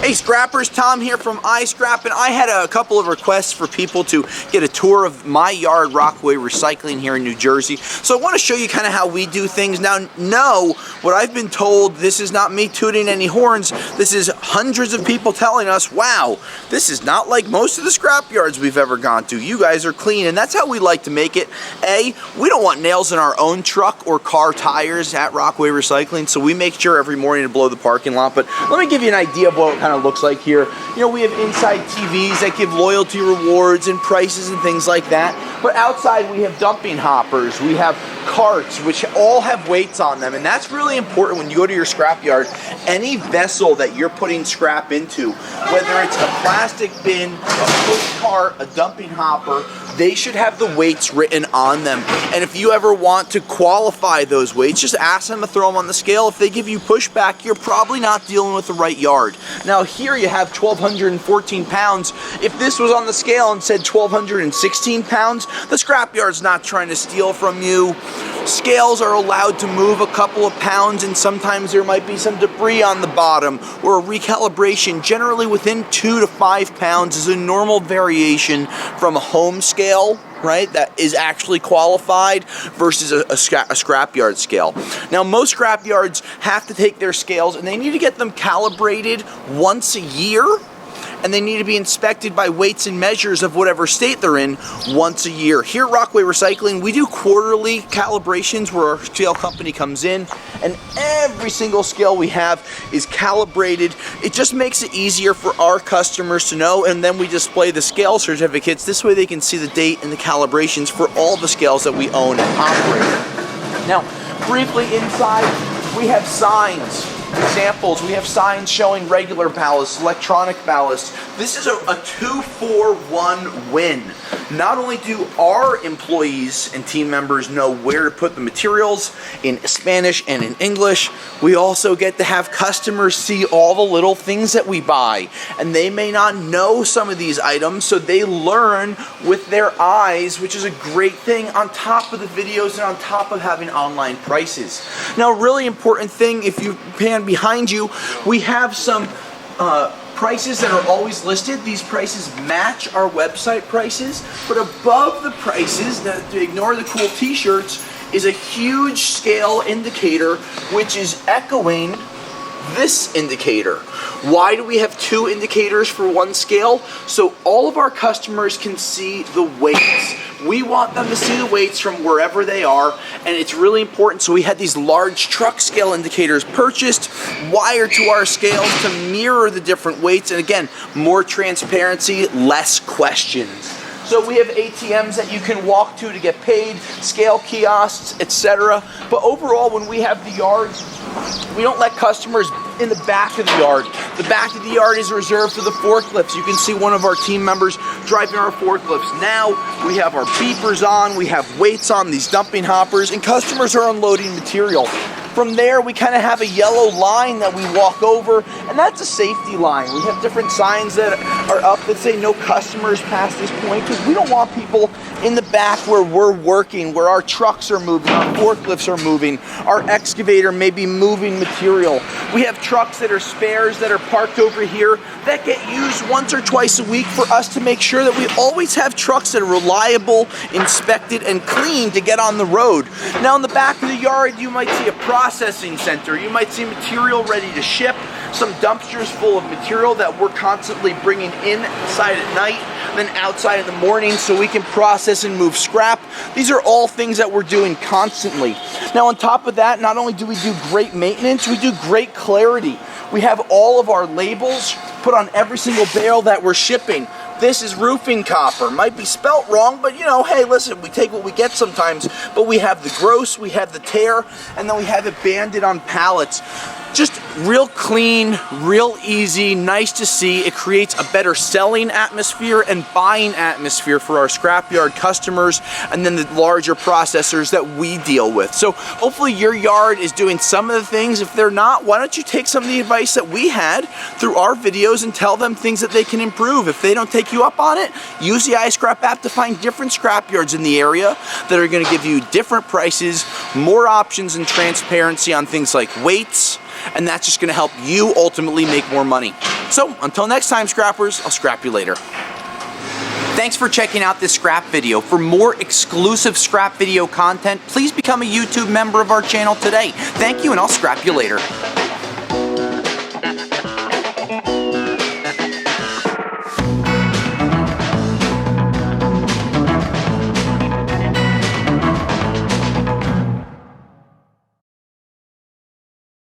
Hey scrappers, Tom here from iScrap, and I had a couple of requests for people to get a tour of my yard, Rockaway Recycling here in New Jersey. So I want to show you kind of how we do things. Now, no, what I've been told, this is not me tooting any horns, this is hundreds of people telling us, wow, this is not like most of the scrap yards we've ever gone to. You guys are clean, and that's how we like to make it. We don't want nails in our own truck or car tires at Rockaway Recycling, so we make sure every morning to blow the parking lot. But let me give you an idea of what it kind of looks like here. You know, we have inside TVs that give loyalty rewards and prices and things like that. But outside we have dumping hoppers, we have carts, which all have weights on them. And that's really important when you go to your scrap yard. Any vessel that you're putting scrap into, whether it's a plastic bin, a push cart, a dumping hopper, they should have the weights written on them. And if you ever want to qualify those weights, just ask them to throw them on the scale. If they give you pushback, you're probably not dealing with the right yard. Now here you have 1,214 pounds. If this was on the scale and said 1,216 pounds, the scrap yard's not trying to steal from you. Scales are allowed to move a couple of pounds, and sometimes there might be some debris on the bottom or a recalibration. Generally within 2 to 5 pounds is a normal variation from a home scale, right, that is actually qualified versus a scrapyard scale. Now most scrapyards have to take their scales and they need to get them calibrated once a year, and they need to be inspected by weights and measures of whatever state they're in once a year. Here at Rockaway Recycling, we do quarterly calibrations where our scale company comes in, and every single scale we have is calibrated. It just makes it easier for our customers to know, and then we display the scale certificates. This way they can see the date and the calibrations for all the scales that we own and operate. Now, briefly inside, we have signs. Examples, we have signs showing regular ballast, electronic ballast. This is a 2-for-1 win. Not only do our employees and team members know where to put the materials in Spanish and in English, we also get to have customers see all the little things that we buy. And they may not know some of these items, so they learn with their eyes, which is a great thing on top of the videos and on top of having online prices. Now, a really important thing, if you pan behind you, we have some prices that are always listed. These prices match our website prices, but above the prices, to ignore the cool t-shirts, is a huge scale indicator which is echoing this indicator. Why do we have two indicators for one scale? So all of our customers can see the weights. We want them to see the weights from wherever they are, and it's really important. So we had these large truck scale indicators purchased, wired to our scales to mirror the different weights, and again, more transparency, less questions. So we have ATMs that you can walk to get paid, scale kiosks, etc. But overall, when we have the yards, we don't let customers in the back of the yard. The back of the yard is reserved for the forklifts. You can see one of our team members driving our forklifts. Now we have our beepers on, we have weights on these dumping hoppers, and customers are unloading material. From there, we kind of have a yellow line that we walk over, and that's a safety line. We have different signs that are up that say no customers past this point, because we don't want people in the back where we're working, where our trucks are moving, our forklifts are moving, our excavator may be moving material. We have trucks that are spares that are parked over here that get used once or twice a week for us to make sure that we always have trucks that are reliable, inspected, and clean to get on the road. Now in the back of the yard, you might see a processing center. You might see material ready to ship, some dumpsters full of material that we're constantly bringing inside at night, then outside in the morning so we can process and move scrap. These are all things that we're doing constantly. Now on top of that, not only do we do great maintenance, we do great clarity. We have all of our labels put on every single bale that we're shipping. This is roofing copper. Might be spelt wrong, but you know, hey, listen, we take what we get sometimes. But we have the gross, we have the tear, and then we have it banded on pallets. Just real clean, real easy, nice to see. It creates a better selling atmosphere and buying atmosphere for our scrapyard customers and then the larger processors that we deal with. So hopefully your yard is doing some of the things. If they're not, why don't you take some of the advice that we had through our videos and tell them things that they can improve. If they don't take you up on it, use the iScrap app to find different scrapyards in the area that are going to give you different prices, more options and transparency on things like weights, and that's just going to help you ultimately make more money. So until next time, scrappers, I'll scrap you later. Thanks for checking out this scrap video. For more exclusive scrap video content, please become a YouTube member of our channel today. Thank you, and I'll scrap you later.